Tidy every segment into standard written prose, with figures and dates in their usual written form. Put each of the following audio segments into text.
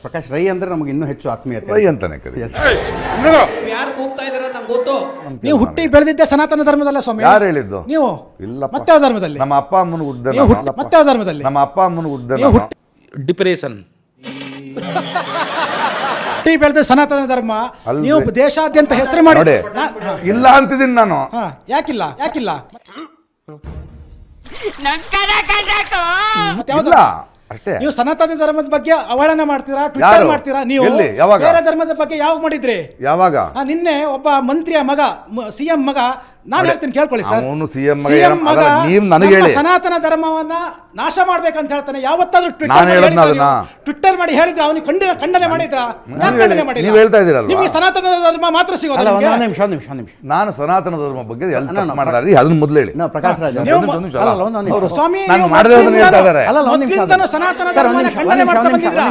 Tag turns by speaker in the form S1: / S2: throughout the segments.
S1: ಪ್ರಕಾಶ್ ರೈ ಅಂದ್ರೆ ನಮಗೆ ಇನ್ನೂ ಹೆಚ್ಚು ಆತ್ಮೀಯತೆ.
S2: ರೈ ಅಂತಾನೆ ಕರಿ.
S3: ಯಾರು ಕೂಗ್ತಾ ಇದಾರೆ ನಂಗೆ ಗೊತ್ತು.
S4: ನೀವು ಹುಟ್ಟಿ ಬೆಳೆದಿದ್ದೆ ಸನಾತನ ಧರ್ಮದಲ್ಲ ಸ್ವಾಮಿ.
S2: ಯಾರು ಹೇಳಿದ್ದು?
S4: ನೀವು.
S2: ಇಲ್ಲ.
S4: ಮತ್ತೆ ಯಾವ ಧರ್ಮದಲ್ಲಿ?
S2: ನಮ್ಮ ಅಪ್ಪ ಅಮ್ಮನ ಹುಟ್ಟಿದೆ.
S4: ಮತ್ತೆ ಯಾವ ಧರ್ಮದಲ್ಲಿ?
S2: ನಮ್ಮ ಅಪ್ಪ ಅಮ್ಮನ ಹುಟ್ಟಿದೆ.
S3: ಡಿಪ್ರೆಷನ್.
S4: ಹುಟ್ಟಿ ಬೆಳೆದ ಸನಾತನ ಧರ್ಮ. ನೀವು ದೇಶಾದ್ಯಂತ ಹೆಸರು ಮಾಡಿ.
S2: ಇಲ್ಲ ಅಂತಿದ್ದೀನಿ ನಾನು.
S4: ಯಾಕಿಲ್ಲ ಯಾಕಿಲ್ಲ?
S2: ಇಲ್ಲ ಅಷ್ಟೇ.
S4: ನೀವು ಸನಾತನ ಧರ್ಮದ ಬಗ್ಗೆ ಅವಹೇಳನ ಮಾಡ್ತೀರಾ, ಟ್ವಿಟರ್ ಮಾಡ್ತೀರಾ. ನೀವು ಬೇರೆ ಧರ್ಮದ ಬಗ್ಗೆ ಯಾವಾಗ ಮಾಡಿದ್ರಿ?
S2: ಯಾವಾಗ?
S4: ನಿನ್ನೆ ಒಬ್ಬ ಮಂತ್ರಿಯ ಮಗ, ಸಿಎಂ ಮಗ, ನಾನು ಹೇಳ್ತೀನಿ ಕೇಳ್ಕೊಳ್ಳಿ ಸರ್.
S2: ಅವನು ಸಿಎಂ
S4: ಮಗ
S2: ನೀವು ನನಗೆ ಹೇಳಿ
S4: ಸನಾತನ ಧರ್ಮವನ್ನ ನಾಶ ಮಾಡ್ಬೇಕಂತ ಹೇಳ್ತಾನೆ. ಯಾವತ್ತಾದ್ರೂ ಟ್ವಿಟರ್ ಮಾಡಿ ಹೇಳಿದ್ರೆ ಅವನಿಗೆ ಖಂಡನೆ ಮಾಡಿದ್ರ?
S2: ನೀವು ಹೇಳ್ತಾ ಇದ್ದೀರಲ್ಲ,
S4: ನಿಮಗೆ ಸನಾತನ ಧರ್ಮ ಮಾತ್ರ ಸಿಗೋದು.
S2: ನಾನು ಸನಾತನ ಧರ್ಮ ಬಗ್ಗೆ ಮಾಡಿದಾರೆ ಅದನ್ನ ಮೊದಲು ಹೇಳಿ.
S1: ಪ್ರಕಾಶ್ ರಾಜ್
S4: ಸ್ವಾಮಿ ಸನಾತನ ಧರ್ಮ ಖಂಡನೆ ಮಾಡ್ತಾ ಬಂದಿದ್ರ?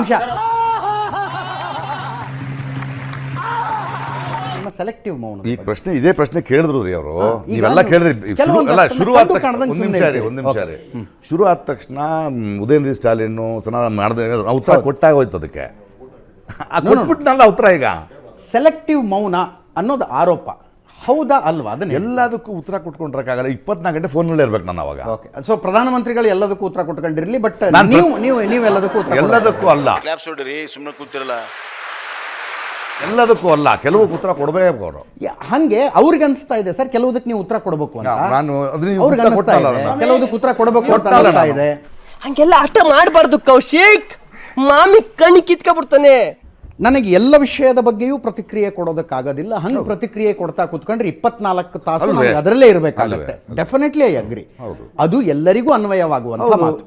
S1: ಸೆಲೆಕ್ಟಿವ್ ಮೌನ.
S2: ಈ ಪ್ರಶ್ನೆ ಇದೇ ಪ್ರಶ್ನೆ ಕೇಳಿದ್ರು ರೀ ಅವರು. ನೀವೆಲ್ಲ ಕೇಳಿದ್ರಿ. ಶುರು ಆದ ತಕ್ಷಣ ಒಂದು ನಿಮಿಷ ರೀ. ಶುರು ಆದ ತಕ್ಷಣ ಉದಯನಿಧಿ ಸ್ಟಾಲಿನ್ ಸನಾತನ ಮಾಡಿದ ಉತ್ತರ ಕೊಟ್ಟಾಗ ಹೋಯ್ತು. ಅದಕ್ಕೆ ಕೊಟ್ಬಿಟ್ನಲ್ಲ ಉತ್ತರ. ಈಗ
S1: ಸೆಲೆಕ್ಟಿವ್ ಮೌನ ಅನ್ನೋದು ಆರೋಪ ಹೌದಾ ಅಲ್ವಾ? ಅದನ್ನ
S2: ಎಲ್ಲದಕ್ಕೂ ಉತ್ತರ ಕೊಟ್ಕೊಂಡ್ರಕ್ಕಾಗಲ್ಲ. 24 ಗಂಟೆ ಫೋನ್ ಇರ್ಬೇಕು ನಾನು ಅವಾಗ.
S1: ಸೊ ಪ್ರಧಾನಮಂತ್ರಿಗಳು ಎಲ್ಲದಕ್ಕೂ ಉತ್ತರ ಕೊಟ್ಕೊಂಡಿರ್ಲಿ, ಬಟ್ ನೀವು ಎಲ್ಲದಕ್ಕೂ
S2: ಅಲ್ಲ.
S5: ಸುಮ್ಮನೆ ಕೂತಿರಲ್ಲ.
S2: ಎಲ್ಲದಕ್ಕೂ ಅಲ್ಲ, ಕೆಲವು ಉತ್ತರ ಕೊಡಬೇಕು ಅವರು.
S1: ಹಂಗೆ ಅವ್ರಿಗೆ ಅನ್ಸ್ತಾ ಇದೆ ಸರ್ ಕೆಲವುದಕ್ಕೆ ನೀವು ಉತ್ತರ ಕೊಡಬೇಕು ಅಂತ.
S2: ನಾನು
S1: ಕೆಲವುದಕ್ಕೆ ಉತ್ತರ ಕೊಡಬೇಕು ಅಂತ ಅನ್ಸ್ತಾ ಇದೆ.
S6: ಹಂಗೆಲ್ಲ ಆಟ ಮಾಡಬಾರ್ದು ಕೌಶಿಕ್. ಮಾಮಿ ಕಣ್ಣು ಕಿತ್ಕೊಬಿಡ್ತಾನೆ.
S1: ನನಗೆ ಎಲ್ಲ ವಿಷಯದ ಬಗ್ಗೆಯೂ ಪ್ರತಿಕ್ರಿಯೆ ಕೊಡೋದಕ್ಕಾಗೋದಿಲ್ಲ. ಹಂಗೆ ಪ್ರತಿಕ್ರಿಯೆ ಕೊಡ್ತಾ ಕೂತ್ಕೊಂಡ್ರೆ 24 ತಾಸು ಅದರಲ್ಲೇ ಇರಬೇಕಾಗುತ್ತೆ. Definitely I agree. ಅದು ಎಲ್ಲರಿಗೂ ಅನ್ವಯವಾಗುವಂತ ಮಾತು,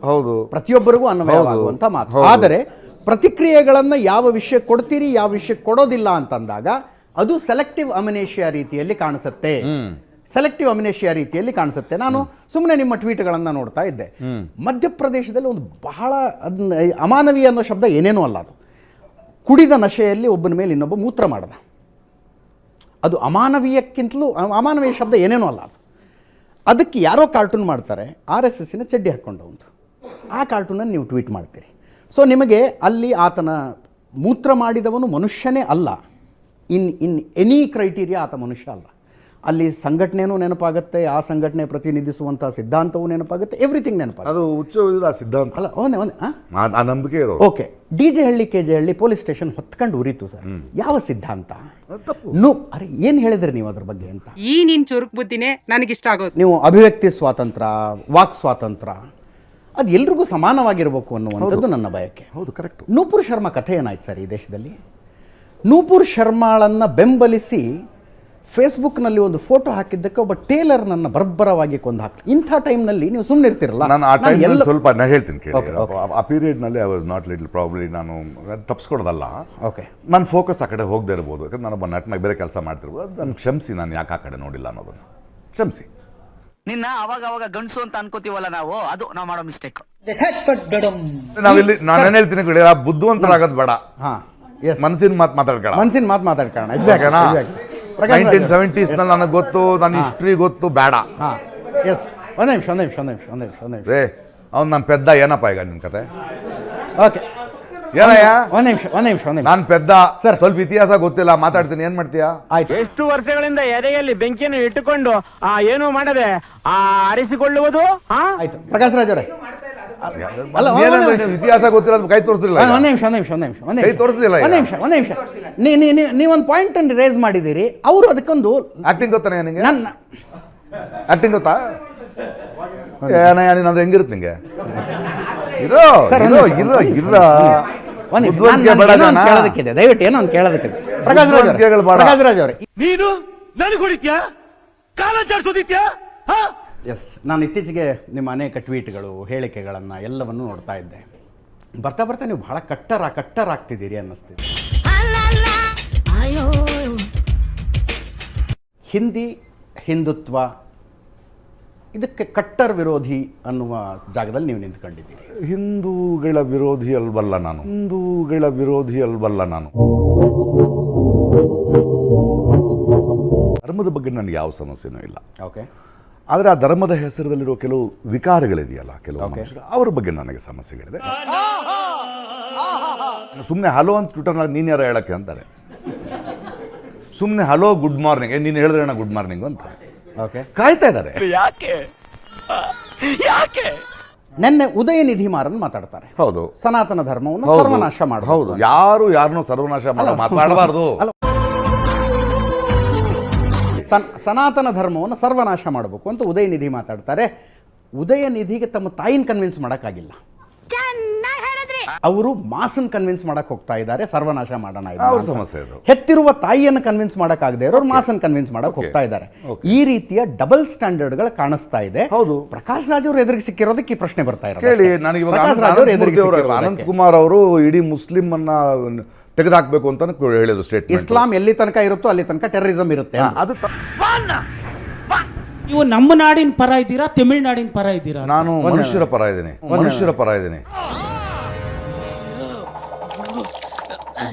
S1: ಪ್ರತಿಯೊಬ್ಬರಿಗೂ ಅನ್ವಯವಾಗುವಂತ ಮಾತು. ಆದರೆ ಪ್ರತಿಕ್ರಿಯೆಗಳನ್ನು ಯಾವ ವಿಷಯಕ್ಕೆ ಕೊಡ್ತೀರಿ, ಯಾವ ವಿಷಯಕ್ಕೆ ಕೊಡೋದಿಲ್ಲ ಅಂತಂದಾಗ ಅದು ಸೆಲೆಕ್ಟಿವ್ ಅಮಿನೇಷಿಯಾ ರೀತಿಯಲ್ಲಿ ಕಾಣಿಸುತ್ತೆ. ನಾನು ಸುಮ್ಮನೆ ನಿಮ್ಮ ಟ್ವೀಟ್ಗಳನ್ನು ನೋಡ್ತಾ ಇದ್ದೆ. ಮಧ್ಯಪ್ರದೇಶದಲ್ಲಿ ಒಂದು ಬಹಳ ಅಮಾನವೀಯ ಅನ್ನೋ ಶಬ್ದ ಏನೇನೂ ಅಲ್ಲ. ಅದು ಕುಡಿದ ನಶೆಯಲ್ಲಿ ಒಬ್ಬನ ಮೇಲೆ ಇನ್ನೊಬ್ಬ ಮೂತ್ರ ಮಾಡ್ದ. ಅದು ಅಮಾನವೀಯಕ್ಕಿಂತಲೂ ಅಮಾನವೀಯ ಶಬ್ದ ಏನೇನೂ ಅಲ್ಲ. ಅದಕ್ಕೆ ಯಾರೋ ಕಾರ್ಟೂನ್ ಮಾಡ್ತಾರೆ, RSSನ ಚಡ್ಡಿ ಹಾಕ್ಕೊಂಡವಂತು. ಆ ಕಾರ್ಟೂನನ್ನು ನೀವು ಟ್ವೀಟ್ ಮಾಡ್ತೀರಿ. ಸೊ ನಿಮಗೆ ಅಲ್ಲಿ ಆತನ ಮೂತ್ರ ಮಾಡಿದವನು ಮನುಷ್ಯನೇ ಅಲ್ಲ. ಇನ್ ಎನಿ ಕ್ರೈಟೀರಿಯಾ ಆತ ಮನುಷ್ಯ ಅಲ್ಲ. ಅಲ್ಲಿ ಸಂಘಟನೆಯೂ ನೆನಪಾಗುತ್ತೆ, ಆ ಸಂಘಟನೆ ಪ್ರತಿನಿಧಿಸುವಂಥ ಸಿದ್ಧಾಂತವೂ ನೆನಪಾಗುತ್ತೆ, ಎವ್ರಿಥಿಂಗ್ ನೆನಪಾಗುತ್ತೆ.
S2: ಅದು ಹುಚ್ಚ ಸಿದ್ಧಾಂತ ಅಲ್ಲ, ನಂಬಿಕೆ ಇರೋ.
S1: ಓಕೆ, DJ ಹಳ್ಳಿ KJ ಹಳ್ಳಿ ಪೊಲೀಸ್ ಸ್ಟೇಷನ್ ಹೊತ್ಕೊಂಡು ಉರಿತು ಸರ್. ಯಾವ ಸಿದ್ಧಾಂತ? ಅರೆ ಏನು ಹೇಳಿದ್ರಿ ನೀವು ಅದ್ರ ಬಗ್ಗೆ ಅಂತ?
S7: ಈ ನೀನ್ ಚುರುಕು ಬುದ್ಧಿನೇ ನನಗಿಷ್ಟ ಆಗೋದು.
S1: ನೀವು ಅಭಿವ್ಯಕ್ತಿ ಸ್ವಾತಂತ್ರ್ಯ, ವಾಕ್ ಸ್ವಾತಂತ್ರ್ಯ ಅದು ಎಲ್ರಿಗೂ ಸಮಾನವಾಗಿರಬೇಕು ಅನ್ನುವಂಥದ್ದು ನನ್ನ ಬಯಕೆ.
S2: ಹೌದು, ಕರೆಕ್ಟ್.
S1: ನೂಪುರ್ ಶರ್ಮಾ ಕಥೆ ಏನಾಯ್ತು ಸರ್ ಈ ದೇಶದಲ್ಲಿ? ನೂಪುರ್ ಶರ್ಮಾಳನ್ನು ಬೆಂಬಲಿಸಿ ಫೇಸ್ಬುಕ್ನಲ್ಲಿ ಒಂದು ಫೋಟೋ ಹಾಕಿದ್ದಕ್ಕೆ ಒಬ್ಬ ಟೇಲರ್ ನನ್ನ ಬರ್ಬರವಾಗಿ ಕೊಂದು ಹಾಕಿ. ಇಂಥ ಟೈಮ್ನಲ್ಲಿ ನೀವು ಸುಮ್ಮನೆ ಇರ್ತಿರಲ್ಲ.
S2: ನಾನು ಆ ಟೈಮ್ನಲ್ಲಿ ಸ್ವಲ್ಪ ನಾನು ಹೇಳ್ತೀನಿ ಕೇಳಿ. ಆ ಪೀರಿಯಡ್ನಲ್ಲಿ I was not little probably. ನಾನು ತಪ್ಪಿಸ್ಕೊಡೋದಲ್ಲ.
S1: ಓಕೆ,
S2: ನನ್ನ ಫೋಕಸ್ ಆ ಕಡೆ ಹೋಗದೆ ಇರ್ಬೋದು. ಯಾಕಂದ್ರೆ ನಾನೊಬ್ಬ ನಟನಾಗಿ ಬೇರೆ ಕೆಲಸ ಮಾಡ್ತಿರ್ಬೋದು. ಅದು ನಾನು ಕ್ಷಮಿಸಿ, ನಾನು ಯಾಕೆ ಆ ಕಡೆ ನೋಡಿಲ್ಲ ಅನ್ನೋದನ್ನು ಕ್ಷಮಿಸಿ.
S8: ನಿನ್ನ ಅವಾಗ ಗಂಡಸು ಅಂತ ಅನ್ಕೋತೀವಲ್ಲ ನಾವು, ಅದು ನಾವು ಮಾಡೋ ಮಿಸ್ಟೇಕ್.
S2: ನಾವಿಲ್ಲಿ ನಾನು ಹೇಳ್ತೀನಿ ಬುದ್ಧಿವಂತರಾಗೋದು ಬೇಡ. ಮನಸ್ಸಿನ ಮಾತು ಮಾತಾಡ್ಕೊಳ್ಳೋಣ. 1970s ನಲ್ಲಿ ನನಗೆ ಗೊತ್ತು, ನನ್ನ ಹಿಸ್ಟ್ರಿ ಗೊತ್ತು, ಬೇಡ.
S1: ಒಂದೇ ನಿಮಿಷ
S2: ಅವ್ನು ನನ್ನ ಪೆದ್ದ. ಏನಪ್ಪ ಈಗ ನಿನ್ನ ಕತೆ?
S1: ಓಕೆ,
S2: ಏನಯ್ಯ?
S1: ಒಂದ್ ನಿಮಿಷ
S2: ನಾನು ಪೆದ್ದ ಸರ್, ಸ್ವಲ್ಪ ಇತಿಹಾಸ ಗೊತ್ತಿಲ್ಲ, ಮಾತಾಡ್ತೀನಿ. ಏನ್ ಮಾಡ್ತೀಯಾ?
S9: ಎಷ್ಟು ವರ್ಷಗಳಿಂದ ಎದೆಯಲ್ಲಿ ಬೆಂಕಿಯನ್ನು ಇಟ್ಟುಕೊಂಡು ಏನು ಮಾಡದೆ ಆರಿಸಿಕೊಳ್ಳುವುದು?
S1: ಆಯ್ತು ಪ್ರಕಾಶ್ ರಾಜ್ ಅವರೇ,
S2: ಇತಿಹಾಸ ಗೊತ್ತಿಲ್ಲ, ಕೈ ತೋರಿಸ್ತಿಲ್ಲ.
S1: ಒಂದ್ ನಿಮಿಷ
S2: ಕೈ ತೋರಿಸ್ಲಿಲ್ಲ.
S1: ಒಂದ್ ನಿಮಿಷ ನೀವೊಂದು ಪಾಯಿಂಟ್ ಅನ್ನು ರೇಸ್ ಮಾಡಿದ್ದೀರಿ. ಅವರು ಅದಕ್ಕೊಂದು
S2: ಆಕ್ಟಿಂಗ್ ಗೊತ್ತಾನೆ ನಿಂಗೆ? ಆಕ್ಟಿಂಗ್ ಗೊತ್ತಾ? ಏನಯ್ಯ ನೀನು ಅಂದ್ರೆ ಹೆಂಗಿರುತ್ತೆ ನಿಂಗೆ?
S1: ಕೇಳೋದಕ್ಕಿದೆ, ದಯವಿಟ್ಟು ಏನೋ ಒಂದು ಕೇಳೋದಕ್ಕಿದೆ. ಪ್ರಕಾಶ್ ರಾಜ್ ಅವರೇ,
S9: ನೀನು ನನಗೆ ಹೊಡಿತ್ಯಾ, ಕಾಲ ಚಾಡಿಸೋದಿತ್ಯಾ?
S1: ಎಸ್, ನಾನು ಇತ್ತೀಚೆಗೆ ನಿಮ್ಮ ಅನೇಕ ಟ್ವೀಟ್ಗಳು, ಹೇಳಿಕೆಗಳನ್ನು ಎಲ್ಲವನ್ನು ನೋಡ್ತಾ ಇದ್ದೆ. ಬರ್ತಾ ಬರ್ತಾ ನೀವು ಬಹಳ ಕಟ್ಟರ್ ಆಗ್ತಿದ್ದೀರಿ ಅನ್ನಿಸ್ತಿದೆ. ಹಿಂದುತ್ವ ಇದಕ್ಕೆ ಕಟ್ಟರ್ ವಿರೋಧಿ ಅನ್ನುವ ಜಾಗದಲ್ಲಿ ನೀವು ನಿಂತ್ಕೊಂಡಿದ್ದೀರಿ.
S2: ಹಿಂದೂಗಳ ವಿರೋಧಿ ಅಲ್ವಲ್ಲ ನಾನು. ಧರ್ಮದ ಬಗ್ಗೆ ನನಗೆ ಯಾವ ಸಮಸ್ಯೆನೂ ಇಲ್ಲ.
S1: ಓಕೆ,
S2: ಆದರೆ ಆ ಧರ್ಮದ ಹೆಸರಲ್ಲಿರುವ ಕೆಲವು ವಿಕಾರಗಳಿದೆಯಲ್ಲ, ಕೆಲವು ಅವ್ರ ಬಗ್ಗೆ ನನಗೆ ಸಮಸ್ಯೆಗಳಿದೆ. ಸುಮ್ಮನೆ ಹಲೋ ಅಂತ ಟ್ವಿಟರ್ನಾಗ ನೀನು ಯಾರು ಹೇಳಕ್ಕೆ ಅಂತಾರೆ. ಸುಮ್ಮನೆ ಹಲೋ ಗುಡ್ ಮಾರ್ನಿಂಗ್, ನೀನು ಹೇಳಿದ್ರೆ ಅಣ್ಣ ಗುಡ್ ಮಾರ್ನಿಂಗ್ ಅಂತಾರೆ.
S1: ಓಕೆ,
S2: ಕಾಯ್ತಾ ಇದ್ದಾರೆ.
S1: ನೆನ್ನೆ ಉದಯನಿಧಿ ಮಾರನ್ ಮಾತಾಡ್ತಾರೆ.
S2: ಹೌದು,
S1: ಸನಾತನ ಧರ್ಮವನ್ನು
S2: ಹೌದು,
S1: ಸರ್ವನಾಶ ಮಾಡೋದು.
S2: ಹೌದು, ಯಾರು ಯಾರನ್ನೂ ಸರ್ವನಾಶ ಮಾತಾಡಬಾರ್ದು.
S1: ಸನಾತನ ಧರ್ಮವನ್ನು ಸರ್ವನಾಶ ಮಾಡಬೇಕು ಅಂತ ಉದಯನಿಧಿ ಮಾತಾಡ್ತಾರೆ. ಉದಯನಿಧಿಗೆ ತಮ್ಮ ತಾಯಿನ ಕನ್ವಿನ್ಸ್ ಮಾಡೋಕ್ಕಾಗಿಲ್ಲ. ಅವರು ಮಾಸನ್ ಕನ್ವಿನ್ಸ್ ಮಾಡಕ್ ಹೋಗ್ತಾ ಇದ್ದಾರೆ, ಸರ್ವನಾಶ ಮಾಡೋಣ ಇದು
S2: ಅವ್ರ
S1: ಅಂತ.
S2: ಸಮಸ್ಯೆ ಇದು.
S1: ಹೆತ್ತಿರುವ ತಾಯಿಯನ್ನು ಕನ್ವಿನ್ಸ್ ಮಾಡಕ್ಕಾಗದೆ ಇರೋರು ಮಾಸನ್ ಕನ್ವಿನ್ಸ್ ಮಾಡಕ್ ಹೋಗ್ತಾ ಇದ್ದಾರೆ. ಈ ರೀತಿಯ ಡಬಲ್ ಸ್ಟ್ಯಾಂಡರ್ಡ್ಗಳು ಕಾಣಿಸ್ತಾ ಇದೆ.
S2: ಹೌದು.
S1: ಪ್ರಕಾಶ್ ರಾಜ್ ಅವರು ಎದುರಿಗೆ ಸಿಕ್ಕಿರೋದಕ್ಕೆ ಈ ಪ್ರಶ್ನೆ ಬರ್ತಾ ಇರೋದು.
S2: ಕೇಳಿ, ನನಗೆ ಇವಾಗ ಅನಂತ್ ಕುಮಾರ್ ಅವರು ಇಡೀ ಮುಸ್ಲಿಂ ಅನ್ನ ತೆಗೆದುಹಾಕ್ಬೇಕು ಅಂತ ಹೇಳಿದ್ರು ಸ್ಟೇಟ್ಮೆಂಟ್.
S1: ಇಸ್ಲಾಂ ಎಲ್ಲಿ ತನಕ ಇರುತ್ತೋ ಅಲ್ಲಿ ತನಕ ಟೆರರಿಸಂ ಇರುತ್ತೆ.
S2: ಅದು
S4: ನೀವು ನಮ್ಮ ನಾಡಿನ ಪರ ಇದ್ದೀರಾ, ತಮಿಳುನಾಡಿನ ಪರ ಇದ್ದೀರಾ?
S2: ನಾನು ಮನುಷ್ಯರ ಪರ ಇದ್ದೀನಿ, ಮನುಷ್ಯರ ಪರ ಇದ್ದೀನಿ.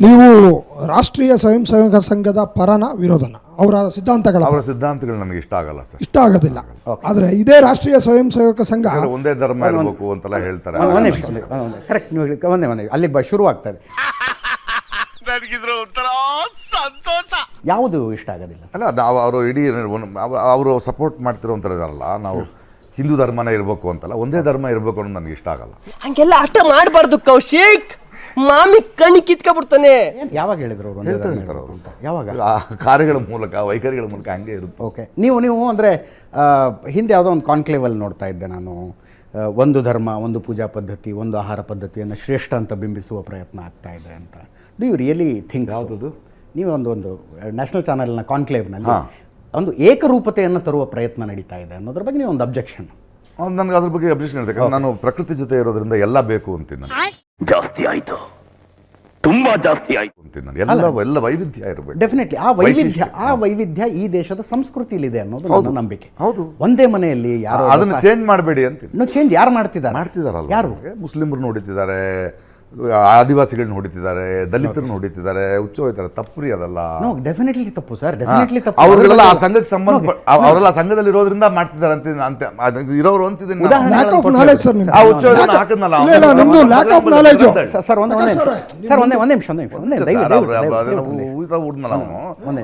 S5: ನೀವು ರಾಷ್ಟ್ರೀಯ ಸ್ವಯಂ ಸೇವಕ ಸಂಘದ ಪರನ ವಿರೋಧನ? ಅವರ
S2: ಸಿದ್ಧಾಂತಗಳು ನನಗೆ ಇಷ್ಟ ಆಗಲ್ಲ ಸರ್,
S5: ಇಷ್ಟ ಆಗೋದಿಲ್ಲ. ಆದ್ರೆ ಇದೇ ರಾಷ್ಟ್ರೀಯ ಸ್ವಯಂ ಸೇವಕ ಸಂಘ
S2: ಒಂದೇ ಧರ್ಮ ಇರಬೇಕು ಅಂತೆಲ್ಲ ಹೇಳ್ತಾರೆ.
S1: ಕರೆಕ್ಟ್, ನೀವು ಹೇಳಿದ ಒಂದೇ ಅಲ್ಲಿ ಶುರು ಆಗ್ತಾ ಇದೆ. ಯಾವುದು ಇಷ್ಟ ಆಗೋದಿಲ್ಲ
S2: ಅಲ್ಲ, ಅವರು ಇಡೀ ಅವರು ಸಪೋರ್ಟ್ ಮಾಡ್ತಿರೋ ಅಂತ ಇದಾರಲ್ಲ, ನಾವು ಹಿಂದೂ ಧರ್ಮನೇ ಇರಬೇಕು ಅಂತಲ್ಲ, ಒಂದೇ ಧರ್ಮ ಇರಬೇಕು ಅನ್ನೋದು ನನಗೆ ಇಷ್ಟ ಆಗಲ್ಲ.
S6: ಹಂಗೆಲ್ಲ ಆಟ ಮಾಡಬಾರ್ದು ಕೌಶಿಕ್, ಮಾಮಿ ಕಣ್ಣು ಕಿತ್ಕೊಬಿಡ್ತಾನೆ.
S1: ಯಾವಾಗ ಹೇಳಿದ್ರು ಅವರು ಒಂದೇ ಧರ್ಮ ಇರಬೇಕು ಅಂತ? ಯಾವಾಗ?
S2: ಕಾರ್ಯಗಳ ಮೂಲಕ, ವೈಖರಿಗಳ ಮೂಲಕ ಹಂಗೆ ಇರುತ್ತೆ.
S1: ಓಕೆ, ನೀವು ಅಂದರೆ ಹಿಂದೆ ಯಾವುದೋ ಒಂದು ಕಾನ್ಕ್ಲೇವಲ್ಲಿ ನೋಡ್ತಾ ಇದ್ದೆ ನಾನು, ಒಂದು ಧರ್ಮ, ಒಂದು ಪೂಜಾ ಪದ್ಧತಿ, ಒಂದು ಆಹಾರ ಪದ್ಧತಿಯನ್ನು ಶ್ರೇಷ್ಠ ಅಂತ ಬಿಂಬಿಸುವ ಪ್ರಯತ್ನ ಆಗ್ತಾ ಇದೆ ಅಂತ. Do you really think?
S2: ಯಾವುದದು?
S1: ನೀವು ಒಂದು ನ್ಯಾಷನಲ್ ಚಾನಲ್ನ ಕಾನ್ಕ್ಲೇವ್ನಲ್ಲಿ ಒಂದು ಏಕರೂಪತೆಯನ್ನು ತರುವ ಪ್ರಯತ್ನ ನಡೀತಾ ಇದೆ ಅನ್ನೋದ್ರ ಬಗ್ಗೆ ನೀವು ಒಂದು ಅಬ್ಜೆಕ್ಷನ್?
S2: ನನಗೆ ಅದ್ರ ಬಗ್ಗೆ ಅಬ್ಜೆಕ್ಷನ್ ಇರುತ್ತೆ. ನಾನು ಪ್ರಕೃತಿ ಜೊತೆ ಇರೋದ್ರಿಂದ ಎಲ್ಲ ಬೇಕು ಅಂತೀನಿ ನಾನು.
S9: ಜಾಸ್ತಿ ಆಯ್ತು, ತುಂಬಾ ಜಾಸ್ತಿ ಆಯ್ತು
S2: ಅಂತೀನಿ ನಾನು. ಎಲ್ಲ ವೈವಿಧ್ಯ ಇರಬೇಕು.
S1: ಡೆಫಿನೆಟ್ಲಿ ಆ ವೈವಿಧ್ಯ ಈ ದೇಶದ ಸಂಸ್ಕೃತಿಲಿದೆ ಅನ್ನೋದು ನನ್ನ ನಂಬಿಕೆ.
S2: ಹೌದು,
S1: ಒಂದೇ ಮನೆಯಲ್ಲಿ ಯಾರು
S2: ಅದನ್ನು ಚೇಂಜ್ ಮಾಡಬೇಡಿ ಅಂತೀನಿ.
S1: ಚೇಂಜ್ ಯಾರು ಮಾಡ್ತಿದಾರಲ್ಲ? ಯಾರು?
S2: ಮುಸ್ಲಿಮರನ್ನು ಹೊಡಿತಿದ್ದಾರೆ, ಆದಿವಾಸಿಗಳನ್ನ ಹೊಡಿತಿದ್ದಾರೆ, ದಲಿತರನ್ನ ಹೊಡಿತಿದ್ದಾರೆ, ಹುಚ್ಚ ಹೋಯ್ತಾರೆ. ತಪ್ಪು ಅದಲ್ಲ.
S1: ಡೆಫಿನೆಟ್ಲಿ ತಪ್ಪು ಸರ್, ಡೆಫಿನೆಟ್ಲಿ ತಪ್ಪು.
S2: ಅವರೆಲ್ಲ ಆ ಸಂಘಕ್ಕೆ ಸಂಬಂಧ, ಅವರೆಲ್ಲ ಸಂಘದಲ್ಲಿ ಇರೋದ್ರಿಂದ ಮಾಡ್ತಿದ್ದಾರೆ ಅಂತ ಇರೋರು ಅಂತಿದ್ದೀನಿ.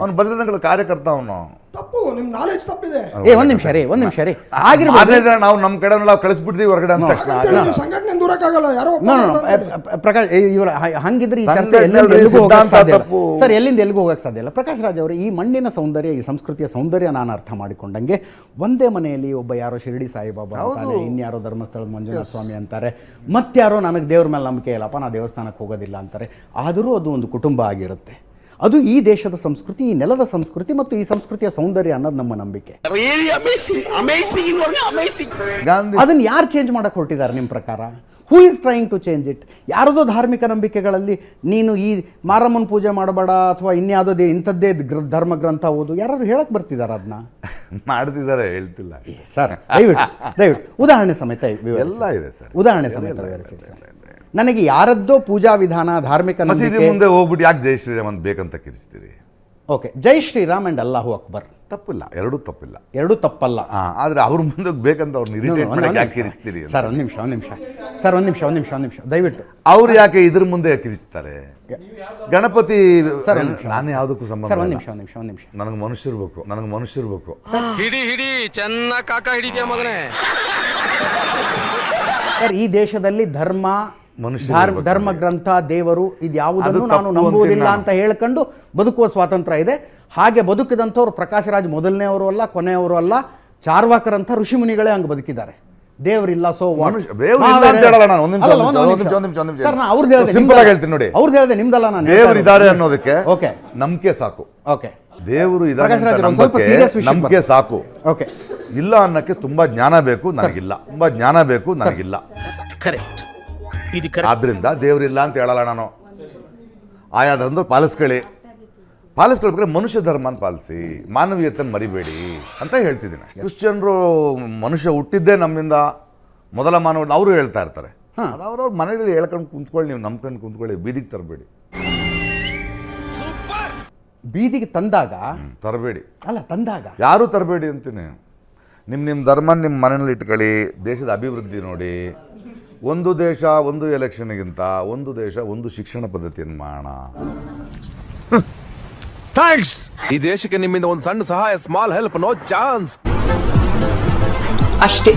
S2: ಅವನು ಬಜರಂಗಳ ಕಾರ್ಯಕರ್ತ, ಅವನು
S5: ತಪ್ಪು, ನಿಮ್ ನಾಲೆಜ್ ತಪ್ಪಿದೆ.
S1: ಒಂದ್ ನಿಮಿಷ ರೀ
S2: ನಾವು ನಮ್ಮ ಕಡೆ ನಾವು ಕಳಿಸ್ಬಿಡ್ತೀವಿ ಹೊರಗಡೆ ಅಂತ ತಕ್ಷಣ
S5: ಸಂಘಟನೆ ದೂರಕ್ಕಾಗಲ್ಲ. ಯಾರೋ
S1: ಪ್ರಕಾಶ್ ಇವರು ಹಂಗಿದ್ರೆ ಈ ಚರ್ಚೆ ಸರ್ ಎಲ್ಲಿಂದ ಎಲ್ಲಿಗೂ ಹೋಗಕ್ಕೆ ಸಾಧ್ಯ ಇಲ್ಲ. ಪ್ರಕಾಶ್ ರಾಜ್ ಅವರು ಈ ಮಣ್ಣಿನ ಸೌಂದರ್ಯ, ಈ ಸಂಸ್ಕೃತಿಯ ಸೌಂದರ್ಯ ನಾನು ಅರ್ಥ ಮಾಡಿಕೊಂಡಂಗೆ, ಒಂದೇ ಮನೆಯಲ್ಲಿ ಒಬ್ಬ ಯಾರೋ ಶಿರಡಿ ಸಾಯಿಬಾಬಾ ಅಂತಾನೆ, ಇನ್ಯಾರೋ ಧರ್ಮಸ್ಥಳದ ಮಂಜುನಾಥ ಸ್ವಾಮಿ ಅಂತಾರೆ, ಮತ್ತಾರೋ ನನಗೆ ದೇವ್ರ ಮೇಲೆ ನಂಬಿಕೆ ಇಲ್ಲಪ್ಪ, ನಾ ದೇವಸ್ಥಾನಕ್ಕೆ ಹೋಗೋದಿಲ್ಲ ಅಂತಾರೆ. ಆದರೂ ಅದು ಒಂದು ಕುಟುಂಬ ಆಗಿರುತ್ತೆ. ಅದು ಈ ದೇಶದ ಸಂಸ್ಕೃತಿ, ಈ ನೆಲದ ಸಂಸ್ಕೃತಿ ಮತ್ತು ಈ ಸಂಸ್ಕೃತಿಯ ಸೌಂದರ್ಯ ಅನ್ನೋದು ನಮ್ಮ ನಂಬಿಕೆ. ಅದನ್ನು ಯಾರು ಚೇಂಜ್ ಮಾಡಕ್ಕೆ ಹೊರಟಿದ್ದಾರೆ ನಿಮ್ಮ ಪ್ರಕಾರ? Who is trying to change it? ಯಾರದೋ ಧಾರ್ಮಿಕ ನಂಬಿಕೆಗಳಲ್ಲಿ ನೀನು ಈ ಮಾರಮ್ಮನ ಪೂಜೆ ಮಾಡಬೇಡ ಅಥವಾ ಇನ್ಯಾವುದೋ ಇಂಥದ್ದೇ ಧರ್ಮ ಗ್ರಂಥ ಓದು, ಯಾರು ಹೇಳಕ್ ಬರ್ತಿದ್ದಾರೆ? ಅದನ್ನ
S2: ಮಾಡ್ತಿದ್ದಾರೆ, ಹೇಳ್ತಿಲ್ಲ
S1: ಸರ್. ದಯವಿಟ್ಟು ಉದಾಹರಣೆ ಸಮೇತ
S2: ಎಲ್ಲ ಇದೆ ಸರ್,
S1: ಉದಾಹರಣೆ ಸಮೇತ ವಿವರಿಸಿ ಸರ್. ನನಗೆ ಯಾರದ್ದೋ ಪೂಜಾ ವಿಧಾನ, ಧಾರ್ಮಿಕ
S2: ಮಸೀದಿ ಮುಂದೆ ಹೋಗ್ಬಿಟ್ಟು ಯಾಕೆ ಜೈ ಶ್ರೀರಾಮ್ ಅಂತ ಬೇಕಂತ ಕಿರಿಸ್ತೀರಿ?
S1: ಓಕೆ, ಜೈ ಶ್ರೀರಾಮ್ ಅಂಡ್ ಅಲ್ಲಾಹು ಅಕ್ಬರ್
S2: ತಪ್ಪಿಲ್ಲ, ಎರಡೂ ತಪ್ಪಿಲ್ಲ,
S1: ಎರಡೂ ತಪ್ಪಲ್ಲ.
S2: ಆದ್ರೆ ಅವ್ರ ಮುಂದೆ ಬೇಕಂತ ಅವ್ರನ್ನ ಇರಿಟೇಟ್ ಮಾಡಕ್ಕೆ ಯಾಕೆ ಕಿರಿಸ್ತೀರಿ?
S1: ಸರ್ ಒಂದ್ ನಿಮಿಷ ದಯವಿಟ್ಟು.
S2: ಅವ್ರು ಯಾಕೆ ಇದ್ರ ಮುಂದೆ ಕಿರಿಸ್ತಾರೆ? ಗಣಪತಿ ಸರ್, ನಾನು ಯಾವುದಕ್ಕೂ ಸಂಬಂಧ.
S1: ಒಂದ್ ನಿಮಿಷ
S2: ನನಗೆ ಮನುಷ್ಯರು ಬೇಕು.
S3: ಹಿಡಿ ಚೆನ್ನಾಗಿ ಕಾಕ ಹಿಡಿದ್ಯಾ ಮಗನೇ.
S1: ಸರ್, ಈ ದೇಶದಲ್ಲಿ ಧರ್ಮ ಗ್ರಂಥ, ದೇವರು ಇದ್ಯಾವುದನ್ನು ನಾನು ನಂಬುವುದಿಲ್ಲ ಅಂತ ಹೇಳ್ಕೊಂಡು ಬದುಕುವ ಸ್ವಾತಂತ್ರ್ಯ ಇದೆ. ಹಾಗೆ ಬದುಕಿದಂಥವ್ರು ಪ್ರಕಾಶ್ ರಾಜ್ ಮೊದಲನೇವರು ಅಲ್ಲ, ಕೊನೆಯವರು ಅಲ್ಲ. ಚಾರ್ವಾಕರಂಥ ಋಷಿಮುನಿಗಳೇ ಹಂಗೆ ಬದುಕಿದ್ದಾರೆ. ದೇವರಿಲ್ಲ, ಸೋ ಅವ್ರದ್ದು ಹೇಳಿದೆ, ನಿಮ್ದಲ್ಲ. ನಾನು
S2: ದೇವರು ಇದ್ದಾರೆ ಅನ್ನೋದಕ್ಕೆ ನಂಬಿಕೆ ಸಾಕು.
S1: ಓಕೆ,
S2: ದೇವರು ಇದ್ದಾರೆ ನಂಬಿಕೆ ಸಾಕು.
S1: ಓಕೆ,
S2: ಇಲ್ಲ ಅನ್ನಕ್ಕೆ ತುಂಬಾ ಜ್ಞಾನ ಬೇಕು, ನನಗಿಲ್ಲ. ತುಂಬಾ ಜ್ಞಾನ ಬೇಕು, ನನಗಿಲ್ಲ.
S3: ಕರೆಕ್ಟ್.
S2: ಆದ್ರಿಂದ ದೇವರಿಲ್ಲ ಅಂತ ಹೇಳಲ್ಲ ನಾನು. ಆಯಾ ಧರ್ಮ ಪಾಲಿಸ್ಕೊಳ್ಬೇಕಾದ್ರೆ ಮನುಷ್ಯ ಧರ್ಮನ ಪಾಲಿಸಿ, ಮಾನವೀಯತೆಯನ್ನು ಮರಿಬೇಡಿ ಅಂತ ಹೇಳ್ತಿದ್ದೀನಿ. ಕ್ರಿಶ್ಚಿಯನ್ರು ಮನುಷ್ಯ ಹುಟ್ಟಿದ್ದೇ ನಮ್ಮಿಂದ ಮೊದಲ ಮಾನವ, ಅವರು ಹೇಳ್ತಾ ಇರ್ತಾರೆ. ಅವ್ರವ್ರ ಮನೆಯಲ್ಲಿ ಹೇಳ್ಕೊಂಡು ಕುಂತ್ಕೊಳ್ಳಿ, ನೀವು ನಂಬ್ಕೊಂಡು ಕುಂತ್ಕೊಳ್ಳಿ, ಬೀದಿಗೆ ತರಬೇಡಿ.
S1: ಬೀದಿಗೆ ತಂದಾಗ
S2: ತರಬೇಡಿ
S1: ಅಲ್ಲ, ತಂದಾಗ
S2: ಯಾರೂ ತರಬೇಡಿ ಅಂತೀನಿ. ನಿಮ್ಮ ಧರ್ಮ ನಿಮ್ಮ ಮನೆಯಲ್ಲಿ ಇಟ್ಕೊಳ್ಳಿ, ದೇಶದ ಅಭಿವೃದ್ಧಿ ನೋಡಿ, ಒಂದು ದೇಶ ಒಂದು ಎಲೆಕ್ಷನ್ಗಿಂತ ಒಂದು ದೇಶ ಒಂದು ಶಿಕ್ಷಣ ಪದ್ಧತಿಯನ್ನು ಮಾಡೋಣ.
S9: ಥ್ಯಾಂಕ್ಸ್. ಈ ದೇಶಕ್ಕೆ ನಿಮ್ಮಿಂದ ಒಂದು ಸಣ್ಣ ಸಹಾಯ, ಸ್ಮಾಲ್ ಹೆಲ್ಪ್, ನೋ ಚಾನ್ಸ್
S7: ಅಷ್ಟೇ.